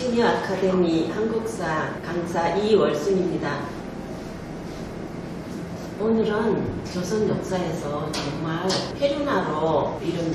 시니어 아카데미 한국사 강사 이월순입니다. 오늘은 조선 역사에서 정말 페루나로 이름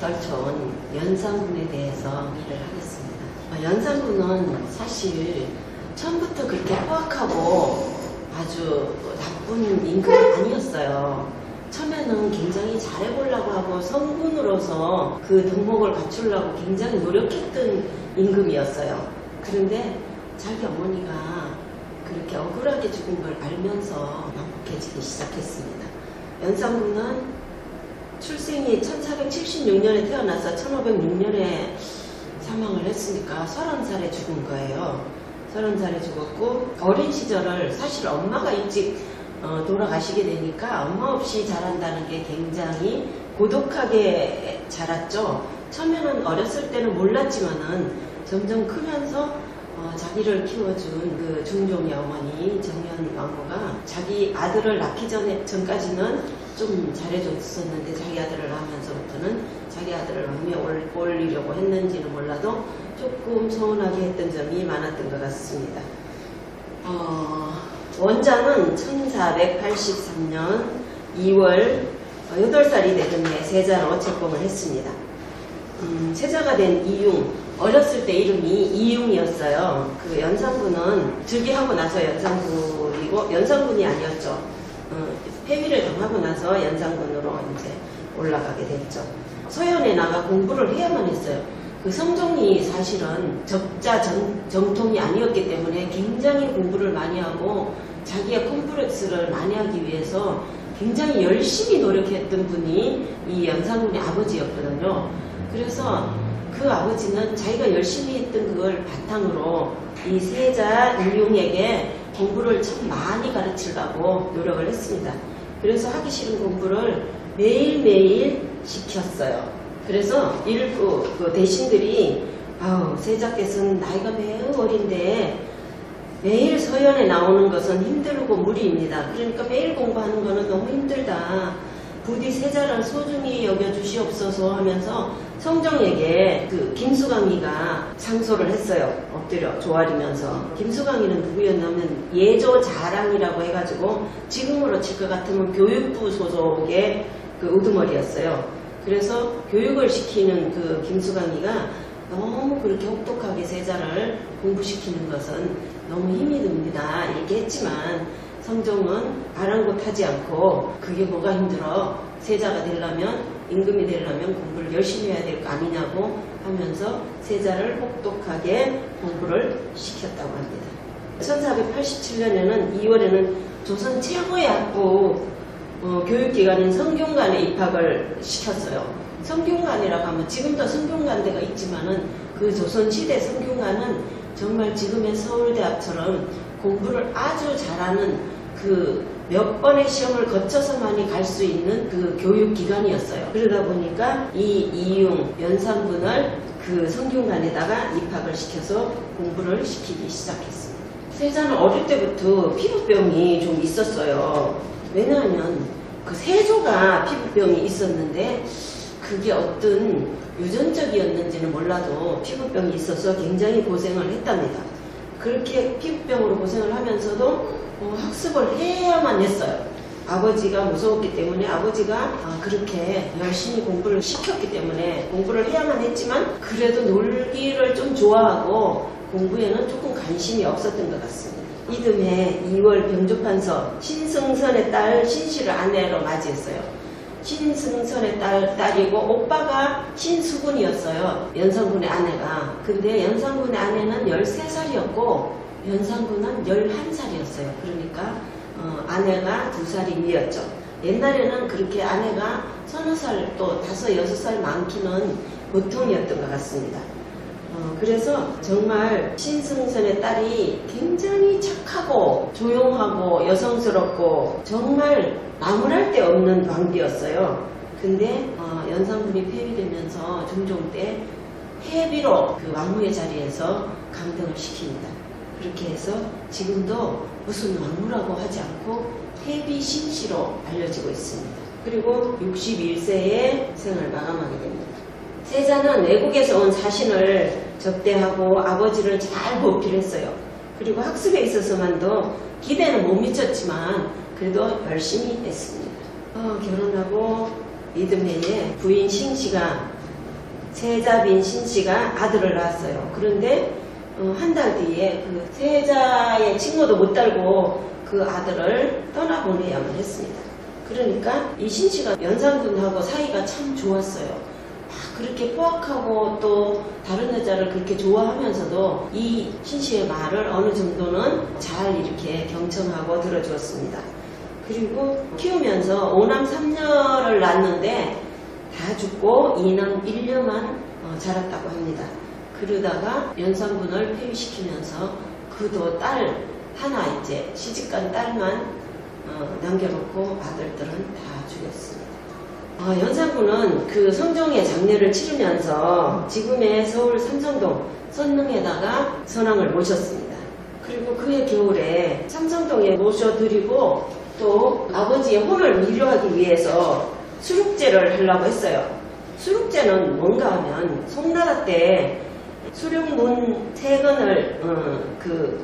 떨쳐온 연산군에 대해서 얘기를 하겠습니다. 연산군은 사실 처음부터 그렇게 포악하고 아주 나쁜 임금이 아니었어요. 처음에는 굉장히 잘해보려고 하고 성군으로서 그 덕목을 갖추려고 굉장히 노력했던 임금이었어요. 그런데 자기 어머니가 그렇게 억울하게 죽은 걸 알면서 양복해지기 시작했습니다. 연산군은 출생이 1476년에 태어나서 1506년에 사망을 했으니까 30살에 죽은 거예요. 30살에 죽었고 어린 시절을 사실 엄마가 일찍 돌아가시게 되니까 엄마 없이 자란다는 게 굉장히 고독하게 자랐죠. 처음에는 어렸을 때는 몰랐지만은 점점 크면서 자기를 키워준 그 중종의 어머니 정현 왕후가 자기 아들을 낳기 전까지는 좀 잘해줬었는데 자기 아들을 낳으면서부터는 자기 아들을 왕위에 올리려고 했는지는 몰라도 조금 서운하게 했던 점이 많았던 것 같습니다. 원자는 1483년 2월 8살이 되던 해 세자로 채봉을 했습니다. 세자가 된 이융, 어렸을 때 이름이 이융이었어요. 그 연산군은 즉위하고 나서 연산군이 아니었죠. 폐위를 당하고 나서 연산군으로 이제 올라가게 됐죠. 서연에 나가 공부를 해야만 했어요. 그 성종이 사실은 적자 정통이 아니었기 때문에 굉장히 공부를 많이 하고 자기의 컴플렉스를 많이 하기 위해서 굉장히 열심히 노력했던 분이 이 연산군의 아버지였거든요. 그래서 그 아버지는 자기가 열심히 했던 그걸 바탕으로 이 세자 이융에게 공부를 참 많이 가르치려고 노력을 했습니다. 그래서 하기 싫은 공부를 매일매일 시켰어요. 그래서 일부 그 대신들이 세자께서는 나이가 매우 어린데 매일 서연에 나오는 것은 힘들고 무리입니다. 그러니까 매일 공부하는 거는 너무 힘들다. 부디 세자를 소중히 여겨주시옵소서 하면서 성종에게 그 김수강이가 상소를 했어요. 엎드려 조아리면서. 김수강이는 누구였냐면 예조자랑이라고 해가지고 지금으로 칠 것 같으면 교육부 소속의 그 우두머리였어요. 그래서 교육을 시키는 그 김수강이가 너무 그렇게 혹독하게 세자를 공부시키는 것은 너무 힘이 듭니다. 이렇게 했지만 성종은 아랑곳하지 않고 그게 뭐가 힘들어? 세자가 되려면, 임금이 되려면 공부를 열심히 해야 될 거 아니냐고 하면서 세자를 혹독하게 공부를 시켰다고 합니다. 1487년에는 2월에는 조선 최고의 학부 교육기관인 성균관에 입학을 시켰어요. 성균관이라고 하면 지금도 성균관대가 있지만은 그 조선시대 성균관은 정말 지금의 서울대학처럼 공부를 아주 잘하는 그 몇 번의 시험을 거쳐서만이 갈 수 있는 그 교육기관이었어요. 그러다 보니까 이 이융 연산군을 그 성균관에다가 입학을 시켜서 공부를 시키기 시작했습니다. 세자는 어릴 때부터 피부병이 좀 있었어요. 왜냐하면 그 세조가 피부병이 있었는데 그게 어떤 유전적이었는지는 몰라도 피부병이 있어서 굉장히 고생을 했답니다. 그렇게 피부병으로 고생을 하면서도 학습을 해야만 했어요. 아버지가 무서웠기 때문에 아버지가 그렇게 열심히 공부를 시켰기 때문에 공부를 해야만 했지만 그래도 놀기를 좀 좋아하고 공부에는 조금 관심이 없었던 것 같습니다. 이듬해 2월 병조판서 신승선의 딸 신씨를 아내로 맞이했어요. 신승선의 딸이고 오빠가 신수군이었어요. 연산군의 아내가. 근데 연산군의 아내는 13살이었고 연산군은 11살이었어요. 그러니까 아내가 2살이 위였죠. 옛날에는 그렇게 아내가 서너 살 또 5, 6살 많기는 보통이었던 것 같습니다. 그래서 정말 신승선의 딸이 굉장히 착하고 조용하고 여성스럽고 정말 나무랄 데 없는 왕비였어요. 근데 연산군이 폐위되면서 중종 때 해비로 그 왕후의 자리에서 강등을 시킵니다. 그렇게 해서 지금도 무슨 왕후라고 하지 않고 해비 신씨로 알려지고 있습니다. 그리고 61세에 생을 마감하게 됩니다. 세자는 외국에서 온 사신을 접대하고 아버지를 잘 보필했어요. 그리고 학습에 있어서만도 기대는 못 미쳤지만 그래도 열심히 했습니다. 결혼하고 이듬해에 부인 신씨가 세자빈 신씨가 아들을 낳았어요. 그런데 한 달 뒤에 그 세자의 칭호도 못 달고 그 아들을 떠나보내야만 했습니다. 그러니까 이 신씨가 연산군하고 사이가 참 좋았어요. 막 그렇게 포악하고 또 다른 여자를 그렇게 좋아하면서도 이 신씨의 말을 어느 정도는 잘 이렇게 경청하고 들어주었습니다. 그리고 키우면서 5남 3녀를 낳았는데 다 죽고 2남 1녀만 자랐다고 합니다. 그러다가 연산군을 폐위시키면서 그도 딸 하나 이제 시집간 딸만 남겨놓고 아들들은 다 죽였습니다. 연산군은 그 성종의 장례를 치르면서 지금의 서울 삼성동 선릉에다가 선왕을 모셨습니다. 그리고 그해 겨울에 삼성동에 모셔드리고 또 아버지의 혼을 위로하기 위해서 수륙제를 하려고 했어요. 수륙제는 뭔가 하면 송나라 때 수륙문 3건을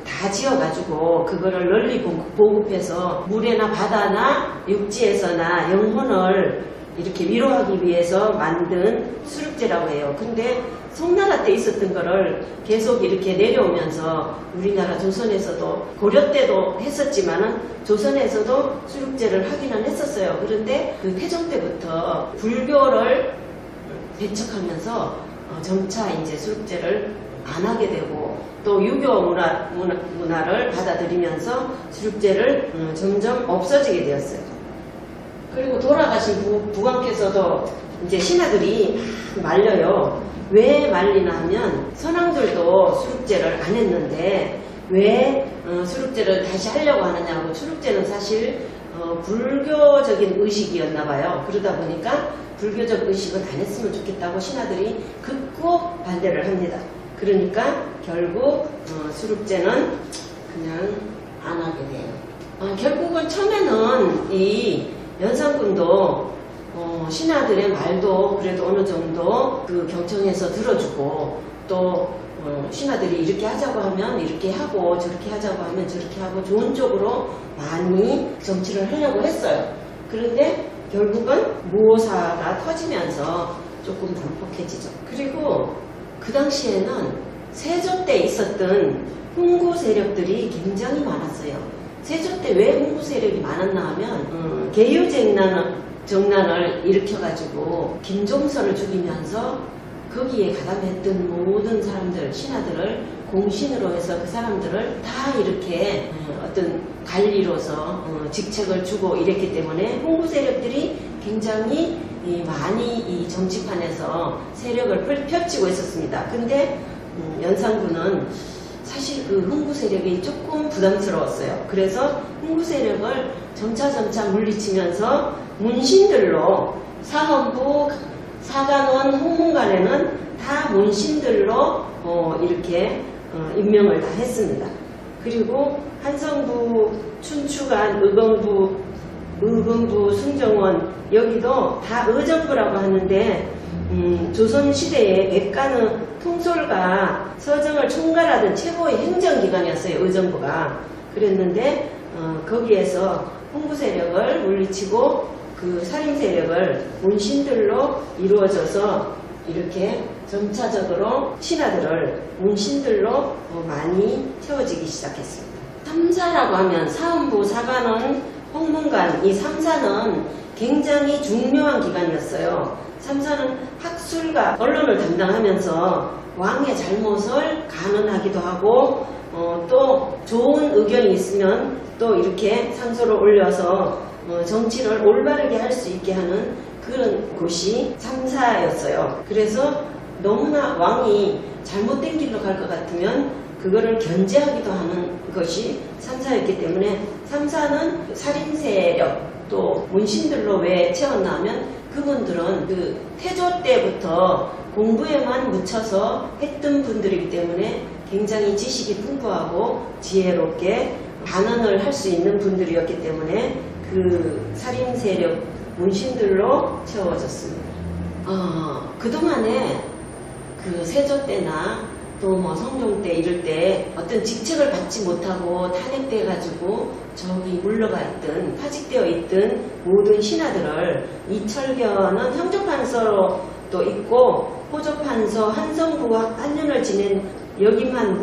다 지어가지고 그거를 널리 보급해서 물에나 바다나 육지에서나 영혼을 이렇게 위로하기 위해서 만든 수륙제라고 해요. 근데 송나라 때 있었던 거를 계속 이렇게 내려오면서 우리나라 조선에서도 고려 때도 했었지만은 조선에서도 수륙제를 하기는 했었어요. 그런데 그 태종 때부터 불교를 배척하면서 점차 이제 수륙제를 안 하게 되고 또 유교 문화를 받아들이면서 수륙제를 점점 없어지게 되었어요. 그리고 돌아가신 부관께서도 이제 신하들이 말려요. 왜 말리나 하면 선왕들도 수륙제를 안 했는데 왜 수륙제를 다시 하려고 하느냐고. 수륙제는 사실 불교적인 의식이었나 봐요. 그러다 보니까 불교적 의식은 안 했으면 좋겠다고 신하들이 극구 반대를 합니다. 그러니까 결국 수륙제는 그냥 안 하게 돼요. 결국은 처음에는 이 연산군도 신하들의 말도 그래도 어느 정도 그 경청해서 들어주고 또 신하들이 이렇게 하자고 하면 이렇게 하고 저렇게 하자고 하면 저렇게 하고 좋은 쪽으로 많이 정치를 하려고 했어요. 그런데 결국은 무오사가 터지면서 조금 불폭해지죠. 그리고 그 당시에는 세조 때 있었던 훈구 세력들이 굉장히 많았어요. 세조 때 왜 훈구 세력이 많았나 하면 개유정난을 일으켜가지고 김종서를 죽이면서 거기에 가담했던 모든 사람들, 신하들을 공신으로 해서 그 사람들을 다 이렇게 어떤 관리로서 직책을 주고 이랬기 때문에 훈구 세력들이 굉장히 많이 이 정치판에서 세력을 펼치고 있었습니다. 근데 연산군은 사실 그 훈구 세력이 조금 부담스러웠어요. 그래서 훈구 세력을 점차 물리치면서 문신들로 사헌부, 사간원, 홍문관에는 다 문신들로 이렇게 임명을 다 했습니다. 그리고 한성부, 춘추관, 의금부, 승정원 여기도 다 의정부라고 하는데 조선시대에 백관의 통솔과 서정을 총괄하던 최고의 행정기관이었어요. 의정부가. 그랬는데 거기에서 홍부 세력을 물리치고 그 살인 세력을 문신들로 이루어져서 이렇게 점차적으로 신하들을 문신들로 많이 채워지기 시작했습니다. 3사라고 하면 사헌부, 사관원, 홍문관 이 3사는 굉장히 중요한 기관이었어요. 3사는 학술과 언론을 담당하면서 왕의 잘못을 간언하기도 하고 또 좋은 의견이 있으면 또 이렇게 상소를 올려서 정치를 올바르게 할 수 있게 하는 그런 곳이 3사였어요. 그래서 너무나 왕이 잘못된 길로 갈 것 같으면 그거를 견제하기도 하는 것이 3사였기 때문에 3사는 살인 세력 또 문신들로 왜 채웠나 하면 그분들은 그 태조 때부터 공부에만 묻혀서 했던 분들이기 때문에 굉장히 지식이 풍부하고 지혜롭게 반언을 할 수 있는 분들이었기 때문에 그 살인 세력 문신들로 채워졌습니다. 그동안에 그 세조 때나 또 뭐 성종 때 이럴 때 어떤 직책을 받지 못하고 탄핵돼 가지고 저기 물러가 있던 파직되어 있던 모든 신하들을 이철견은 형조판서로 또 있고 호조판서 한성부와 한년을 지낸 여기만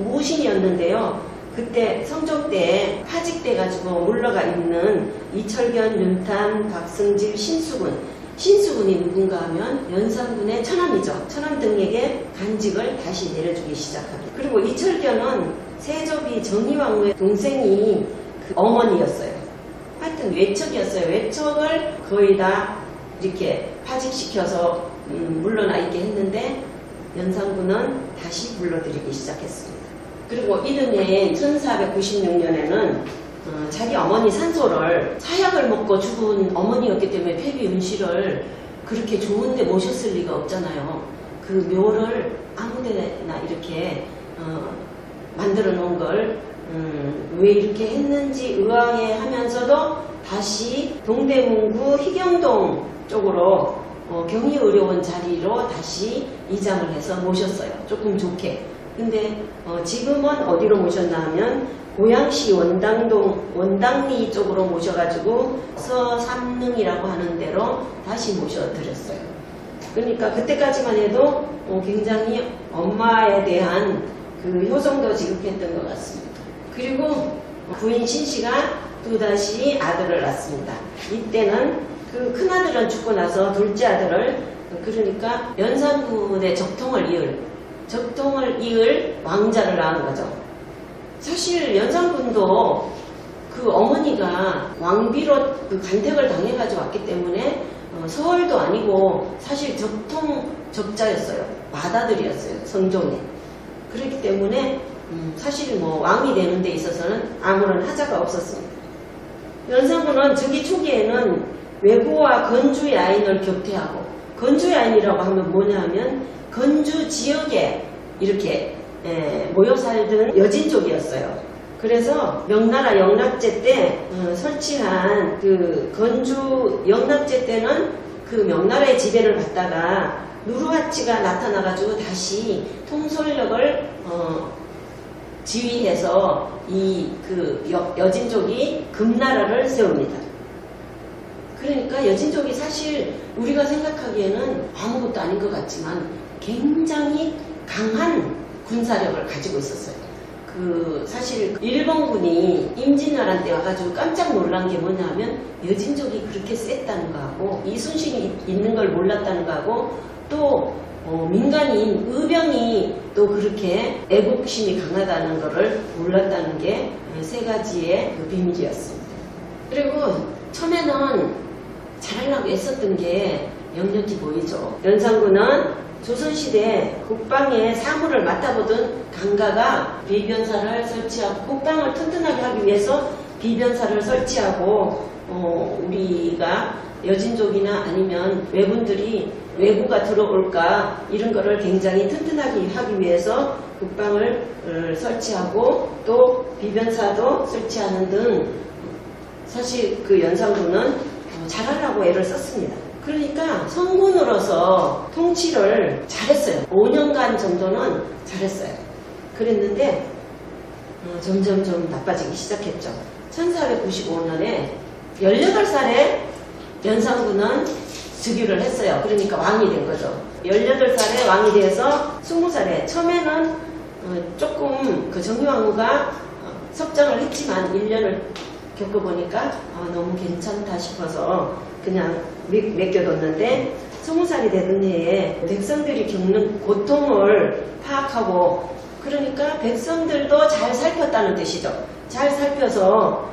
무신이었는데요. 그때 성종 때 파직돼 가지고 물러가 있는 이철견, 윤탄, 박승질, 신수군이 누군가 하면 연산군의 처남이죠. 처남 등에게 간직을 다시 내려주기 시작합니다. 그리고 이철견은 세조비 정의왕후의 동생이 그 어머니였어요. 하여튼 외척이었어요. 외척을 거의 다 이렇게 파직시켜서 물러나 있게 했는데 연산군은 다시 불러들이기 시작했습니다. 그리고 이듬해인 1496년에는 자기 어머니 산소를 사약을 먹고 죽은 어머니였기 때문에 폐비윤씨를 그렇게 좋은데 모셨을 리가 없잖아요. 그 묘를 아무데나 이렇게 만들어 놓은 걸 왜 이렇게 했는지 의아해하면서도 다시 동대문구 희경동 쪽으로 경의의료원 자리로 다시 이장을 해서 모셨어요. 조금 좋게. 근데 지금은 어디로 모셨나 하면 고양시 원당리 쪽으로 모셔가지고 서삼릉이라고 하는 데로 다시 모셔드렸어요. 그러니까 그때까지만 해도 굉장히 엄마에 대한 그 효성도 지극했던 것 같습니다. 그리고 부인 신씨가 또다시 아들을 낳습니다. 이때는 그 큰아들은 죽고 나서 둘째 아들을 그러니까 연산군의 적통을 이을 왕자를 낳은 거죠. 사실 연산군도 그 어머니가 왕비로 그 간택을 당해가지고 왔기 때문에 서울도 아니고 사실 적자였어요. 맏아들이었어요. 성종에. 그렇기 때문에 사실 뭐 왕이 되는 데 있어서는 아무런 하자가 없었습니다. 연산군은 즉위 초기에는 외구와 건주 야인을 격퇴하고, 건주 야인이라고 하면 뭐냐 하면 건주 지역에 이렇게 모여 살던 여진족이었어요. 그래서 명나라 영락제 때 설치한 그 건주 영락제 때는 그 명나라의 지배를 받다가 누르하치가 나타나가지고 다시 통솔력을 지휘해서 이 그 여진족이 금나라를 세웁니다. 그러니까 여진족이 사실 우리가 생각하기에는 아무것도 아닌 것 같지만 굉장히 강한 군사력을 가지고 있었어요. 그 사실 일본군이 임진왜란 때 와가지고 깜짝 놀란 게 뭐냐 하면 여진족이 그렇게 셌다는 거하고 이순신이 있는 걸 몰랐다는 거하고 또 민간인 의병이 또 그렇게 애국심이 강하다는 것을 몰랐다는 게 세 가지의 그 비밀이었습니다. 그리고 처음에는 잘하려고 애썼던 게 역력히 보이죠. 연산군은 조선시대 국방의 사무를 맡아보던 강가가 비변사를 설치하고 국방을 튼튼하게 하기 위해서 비변사를 설치하고 우리가 여진족이나 아니면 외분들이 외구가 들어올까 이런 거를 굉장히 튼튼하게 하기 위해서 국방을 설치하고 또 비변사도 설치하는 등 사실 그 연산군은 잘하려고 애를 썼습니다. 그러니까 성군으로서 통치를 잘했어요. 5년간 정도는 잘했어요. 그랬는데 점점 좀 나빠지기 시작했죠. 1495년에 18살에 연산군은 즉위를 했어요. 그러니까 왕이 된 거죠. 18살에 왕이 돼서 20살에 처음에는 조금 그 정의왕후가 섭정을 했지만 1년을 겪어보니까 너무 괜찮다 싶어서 그냥 맡겨뒀는데 20살이 되던 해에 백성들이 겪는 고통을 파악하고 그러니까 백성들도 잘 살폈다는 뜻이죠. 잘 살펴서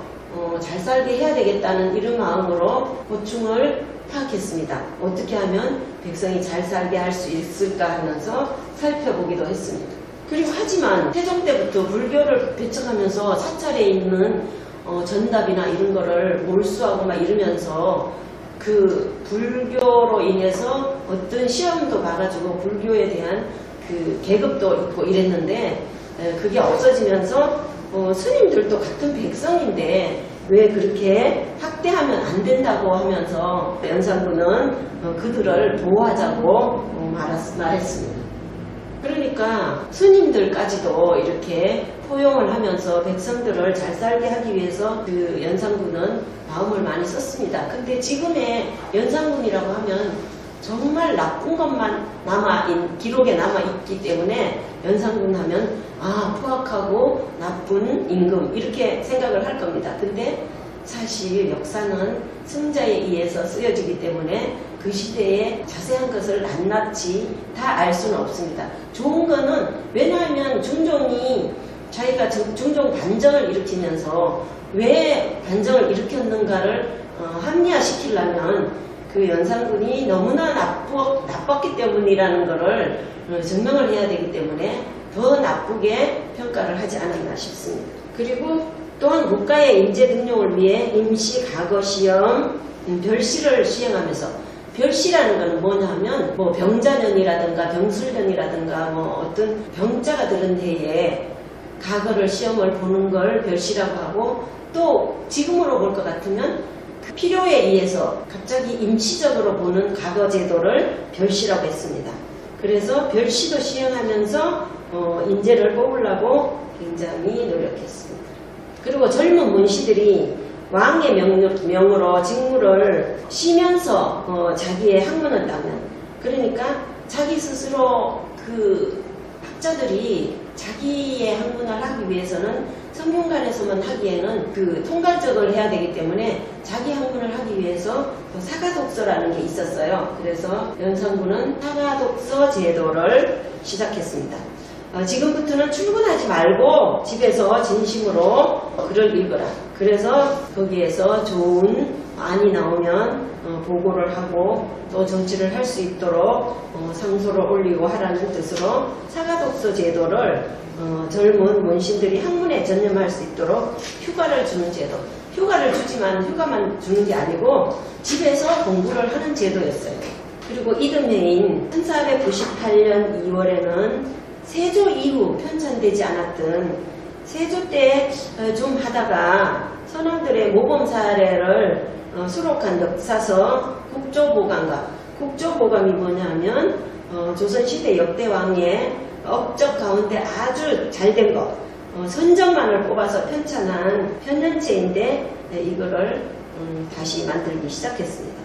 잘 살게 해야 되겠다는 이런 마음으로 고충을 파악했습니다. 어떻게 하면 백성이 잘 살게 할 수 있을까 하면서 살펴보기도 했습니다. 그리고 하지만 태종 때부터 불교를 배척하면서 사찰에 있는 전답이나 이런 거를 몰수하고 막 이러면서 그 불교로 인해서 어떤 시험도 봐가지고 불교에 대한 그 계급도 있고 이랬는데 그게 없어지면서 스님들도 같은 백성인데 왜 그렇게 학대하면 안 된다고 하면서 연산군은 그들을 보호하자고 말했습니다. 그러니까 스님들까지도 이렇게 포용을 하면서 백성들을 잘 살게 하기 위해서 그 연산군은 마음을 많이 썼습니다. 근데 지금의 연산군이라고 하면 정말 나쁜 것만 기록에 남아있기 때문에 연산군 하면 포악하고 나쁜 임금 이렇게 생각을 할 겁니다. 근데 사실 역사는 승자에 의해서 쓰여지기 때문에 그 시대의 자세한 것을 낱낱이 다 알 수는 없습니다. 좋은 거는 왜냐하면 중종이 자기가 중종 반정을 일으키면서 왜 반정을 일으켰는가를 합리화시키려면 그 연산군이 너무나 나빴기 때문이라는 것을 증명을 해야 되기 때문에 더 나쁘게 평가를 하지 않았나 싶습니다. 그리고 또한 국가의 인재 등용을 위해 임시 과거 시험 별시를 시행하면서 별시라는 것은 뭐냐 하면 뭐 병자년이라든가 병술년이라든가 뭐 어떤 병자가 들은 해에 과거를 시험을 보는 걸 별시라고 하고 또 지금으로 볼 것 같으면 그 필요에 의해서 갑자기 임시적으로 보는 과거 제도를 별시라고 했습니다. 그래서 별시도 시행하면서 인재를 뽑으려고 굉장히 노력했습니다. 그리고 젊은 문시들이 왕의 명으로 직무를 쉬면서 자기의 학문을 따면 그러니까 자기 스스로 그 학자들이 자기의 학문을 하기 위해서는 성균관에서만 하기에는 그 통괄적을 해야 되기 때문에 자기 학문을 하기 위해서 사가독서라는 게 있었어요. 그래서 연산군은 사가독서 제도를 시작했습니다. 지금부터는 출근하지 말고 집에서 진심으로 글을 읽어라. 그래서 거기에서 좋은 안이 나오면 보고를 하고 또 정치를 할 수 있도록 상소를 올리고 하라는 뜻으로 사가독서 제도를 젊은 문신들이 학문에 전념할 수 있도록 휴가를 주는 제도. 휴가를 주지만 휴가만 주는 게 아니고 집에서 공부를 하는 제도였어요. 그리고 이듬해인 1498년 2월에는 세조 이후 편찬되지 않았던 세조 때 좀 하다가 선원들의 모범 사례를 수록한 역사서 국조보감과 국조보감이 뭐냐 하면 조선시대 역대왕의 업적 가운데 아주 잘된 것 선정만을 뽑아서 편찬한 편년체인데 이거를 다시 만들기 시작했습니다.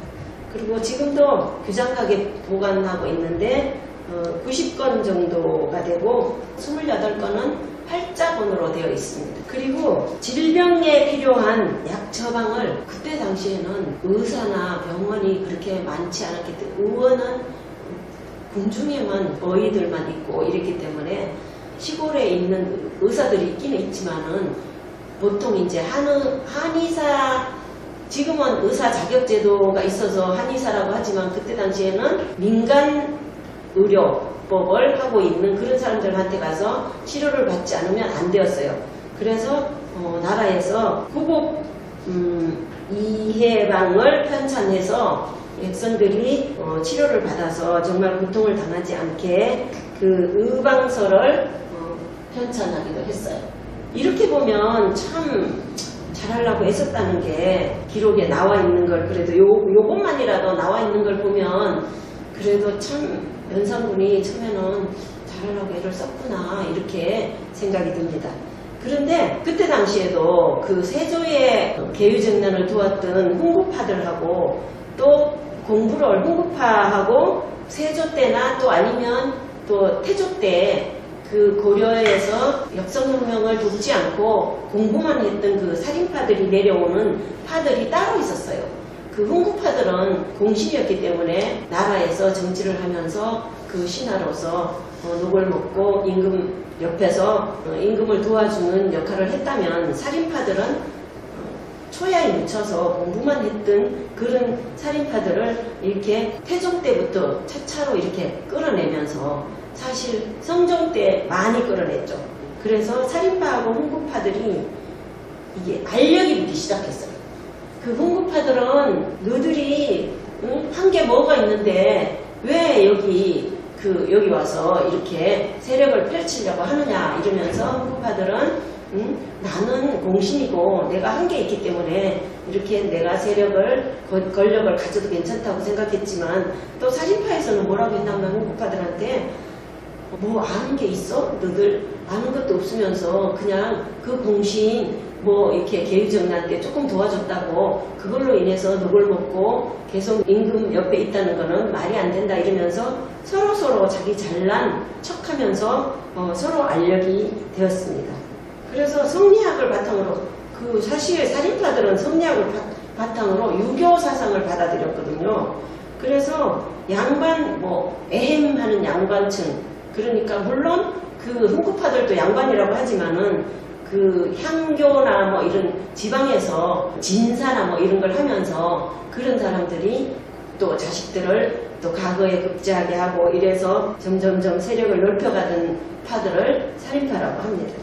그리고 지금도 규장하게 보관하고 있는데 90건 정도가 되고 28건은 팔자본으로 되어 있습니다. 그리고 질병에 필요한 약 처방을 그때 당시에는 의사나 병원이 그렇게 많지 않았기 때문에 의원은 궁중에만 어의들만 있고 이랬기 때문에 시골에 있는 의사들이 있기는 있지만은 보통 이제 한의사 지금은 의사 자격제도가 있어서 한의사라고 하지만 그때 당시에는 민간 의료법을 하고 있는 그런 사람들한테 가서 치료를 받지 않으면 안 되었어요. 그래서 나라에서 구국 이해방을 편찬해서 백성들이 치료를 받아서 정말 고통을 당하지 않게 그 의방서를 편찬하기도 했어요. 이렇게 보면 참 잘하려고 애썼다는 게 기록에 나와 있는 걸 그래도 요것만이라도 나와 있는 걸 보면 그래도 참 연산군이 처음에는 잘하려고 애를 썼구나 이렇게 생각이 듭니다. 그런데 그때 당시에도 그 세조의 계유정난을 도왔던 훈구파들하고 또 공부를 훈구파하고 세조 때나 또 아니면 또 태조 때 그 고려에서 역성혁명을 돕지 않고 공부만 했던 그 살인파들이 내려오는 파들이 따로 있었어요. 그 훈구파들은 공신이었기 때문에 나라에서 정치를 하면서 그 신하로서 녹을 먹고 임금 옆에서 임금을 도와주는 역할을 했다면 살인파들은 초야에 묻혀서 공부만 했던 그런 살인파들을 이렇게 태종 때부터 차차로 이렇게 끌어내면서 사실 성종 때 많이 끌어냈죠. 그래서 살인파하고 훈구파들이 이게 알력이 붙기 시작했어요. 그 훈구파들은 너희들이 한 게 뭐가 있는데 왜 여기 와서 이렇게 세력을 펼치려고 하느냐 이러면서 훈구파들은 나는 공신이고 내가 한 게 있기 때문에 이렇게 내가 세력을 권력을 가져도 괜찮다고 생각했지만 또 살인파에서는 뭐라고 했냐면 훈구파들한테 뭐 아는 게 있어? 너들 아는 것도 없으면서 그냥 그 공신 뭐 이렇게 계유정난 때 조금 도와줬다고 그걸로 인해서 녹을 먹고 계속 임금 옆에 있다는 거는 말이 안 된다 이러면서 서로 자기 잘난 척하면서 서로 알력이 되었습니다. 그래서 성리학을 바탕으로 사실 살인파들은 성리학을 바탕으로 유교 사상을 받아들였거든요. 그래서 양반 애헴하는 양반층, 그러니까 물론 그 훈구파들도 양반이라고 하지만은 그 향교나 뭐 이런 지방에서 진사나 뭐 이런 걸 하면서 그런 사람들이 또 자식들을 또 과거에 급제하게 하고 이래서 점점점 세력을 넓혀가던 파들을 살인파라고 합니다.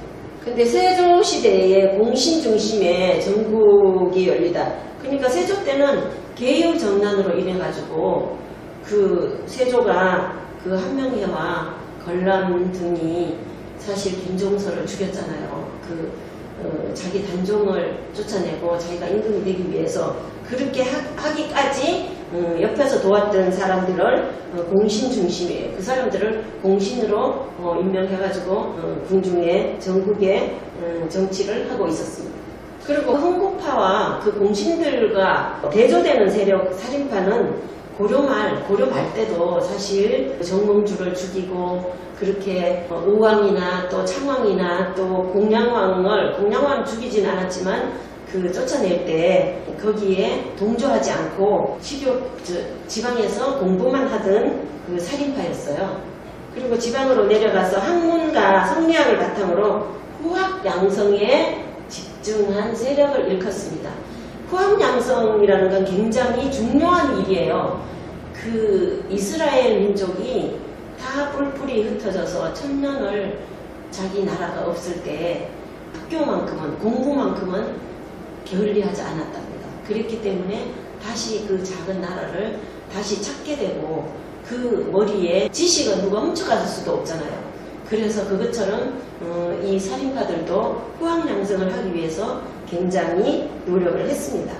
근데 세조 시대에 공신 중심의 전국이 열리다. 그러니까 세조 때는 계유정난으로 인해 가지고 그 세조가 그 한명회와 걸람 등이 사실 김종서를 죽였잖아요. 자기 단종을 쫓아내고 자기가 임금이 되기 위해서 그렇게 하기까지 옆에서 도왔던 사람들을 공신 중심이에요. 그 사람들을 공신으로 임명해가지고 궁중의 전국의 정치를 하고 있었습니다. 그리고 흥고파와 그 공신들과 대조되는 세력 살인파는 고려 말 때도 사실 정몽주를 죽이고 그렇게 의왕이나 또 창왕이나 또 공양왕 죽이진 않았지만 그 쫓아낼 때 거기에 동조하지 않고 지방에서 공부만 하던 그 살인파였어요. 그리고 지방으로 내려가서 학문과 성리학을 바탕으로 후학양성에 집중한 세력을 일컫습니다. 후학양성이라는 건 굉장히 중요한 일이에요. 그 이스라엘 민족이 다 뿔뿔이 흩어져서 천년을 자기 나라가 없을 때 학교만큼은 공부만큼은 게을리하지 않았답니다. 그랬기 때문에 다시 그 작은 나라를 다시 찾게 되고 그 머리에 지식은 누가 훔쳐갈 수도 없잖아요. 그래서 그것처럼 이 살인파들도 후학양성을 하기 위해서 굉장히 노력을 했습니다.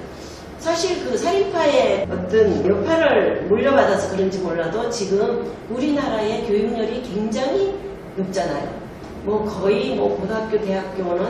사실 그 살인파의 어떤 여파를 물려받아서 그런지 몰라도 지금 우리나라의 교육열이 굉장히 높잖아요. 거의 고등학교, 대학교는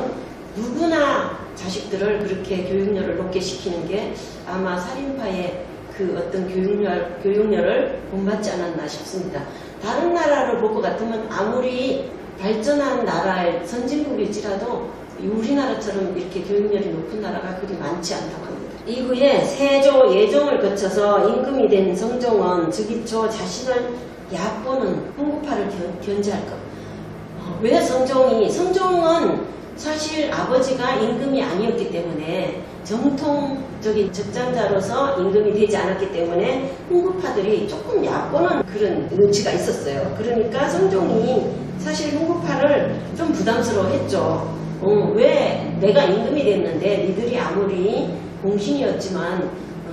누구나 자식들을 그렇게 교육열을 높게 시키는 게 아마 살인파의 그 어떤 교육열을 본받지 않았나 싶습니다. 다른 나라를 볼 것 같으면 아무리 발전한 나라의 선진국일지라도 우리나라처럼 이렇게 교육열이 높은 나라가 그리 많지 않다고 합니다. 이후에 세조 예종을 거쳐서 임금이 된 성종은 즉위초 자신을 얕보는 흥구파를 견제할 것. 왜 성종은 사실 아버지가 임금이 아니었기 때문에 정통적인 적장자로서 임금이 되지 않았기 때문에 흥구파들이 조금 얕보는 그런 눈치가 있었어요. 그러니까 성종이 사실 흥구파를 좀 부담스러워했죠. 왜 내가 임금이 됐는데 니들이 아무리 공신이었지만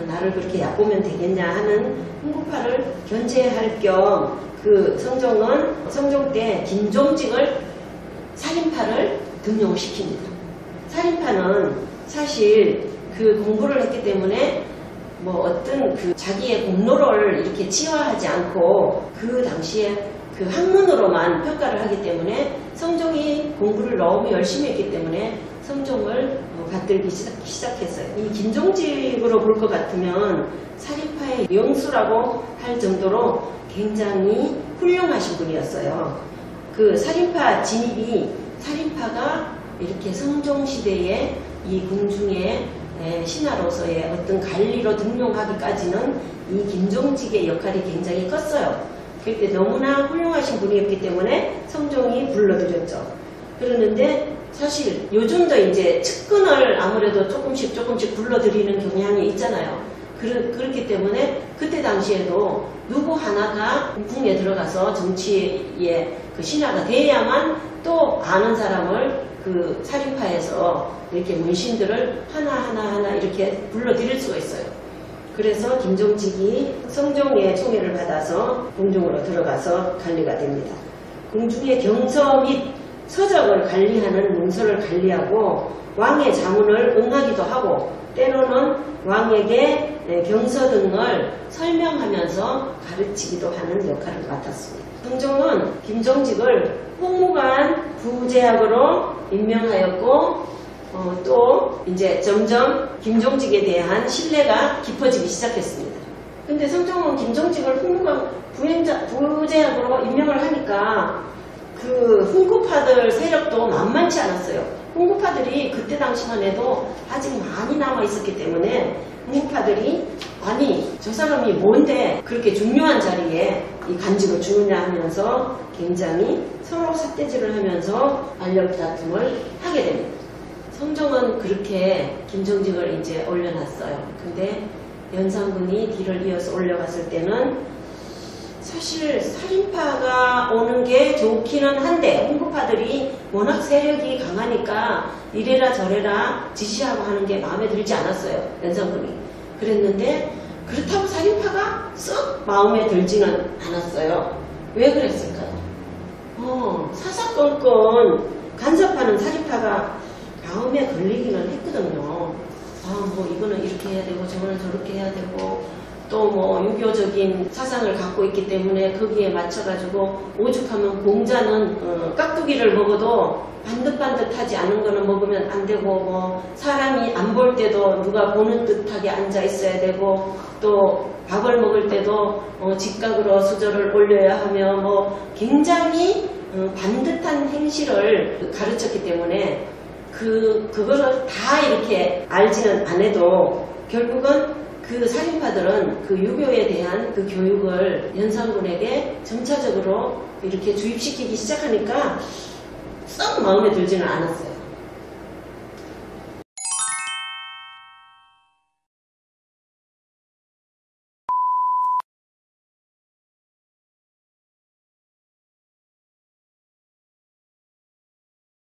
나를 그렇게 얕보면 되겠냐 하는 흥구파를 견제할 겸 그 성종 때 김종직을 살인파를 등용시킵니다. 살인파는 사실 그 공부를 했기 때문에 어떤 그 자기의 공로를 이렇게 치화하지 않고 그 당시에 그 학문으로만 평가를 하기 때문에 성종이 공부를 너무 열심히 했기 때문에 성종을 받들기 시작했어요. 이 김종직으로 볼 것 같으면 살인파의 영수라고 할 정도로 굉장히 훌륭하신 분이었어요. 그 살인파 진입이 살인파가 이렇게 성종시대에 이 궁중의 신하로서의 어떤 관리로 등용하기까지는 이 김종직의 역할이 굉장히 컸어요. 그때 너무나 훌륭하신 분이었기 때문에 성종이 불러들였죠. 그러는데 사실 요즘도 이제 측근을 아무래도 조금씩 불러들이는 경향이 있잖아요. 그렇기 때문에 그때 당시에도 누구 하나가 궁에 들어가서 정치의 그 신하가 돼야만 또 아는 사람을 그 살인파에서 이렇게 문신들을 하나하나 이렇게 불러들일 수가 있어요. 그래서 김종직이 성종의 총애를 받아서 궁중으로 들어가서 관리가 됩니다. 궁중의 경서 및 서적을 관리하는 문서를 관리하고 왕의 자문을 응하기도 하고 때로는 왕에게 경서 등을 설명하면서 가르치기도 하는 역할을 맡았습니다. 성종은 김종직을 홍무관 부제학으로 임명하였고 또 이제 점점 김종직에 대한 신뢰가 깊어지기 시작했습니다. 근데 성종은 김종직을 홍무관 부제학으로 임명을 하니까 그 훈구파들 세력도 만만치 않았어요. 훈구파들이 그때 당시만 해도 아직 많이 남아 있었기 때문에 훈구파들이 아니 저 사람이 뭔데 그렇게 중요한 자리에 이 간직을 주느냐 하면서 굉장히 서로 삿대질을 하면서 권력 다툼을 하게 됩니다. 성종은 그렇게 김종직을 이제 올려놨어요. 근데 연산군이 뒤를 이어서 올려갔을 때는 사실 살인파가 오는 게 좋기는 한데 홍구파들이 워낙 세력이 강하니까 이래라 저래라 지시하고 하는 게 마음에 들지 않았어요. 연산군이. 그랬는데 그렇다고 살인파가 썩 마음에 들지는 않았어요. 왜 그랬을까요? 사사건건 간섭하는 살인파가 마음에 걸리기는 했거든요. 뭐 이거는 이렇게 해야 되고 저거는 저렇게 해야 되고 또 뭐 유교적인 사상을 갖고 있기 때문에 거기에 맞춰가지고 오죽하면 공자는 깍두기를 먹어도 반듯반듯하지 않은 거는 먹으면 안 되고 뭐 사람이 안 볼 때도 누가 보는 듯하게 앉아 있어야 되고 또 밥을 먹을 때도 직각으로 수저를 올려야 하며 뭐 굉장히 반듯한 행실을 가르쳤기 때문에 그거를 다 이렇게 알지는 않아도 결국은 그 살인파들은 그 유교에 대한 그 교육을 연산군에게 점차적으로 이렇게 주입시키기 시작하니까 썩 마음에 들지는 않았어요.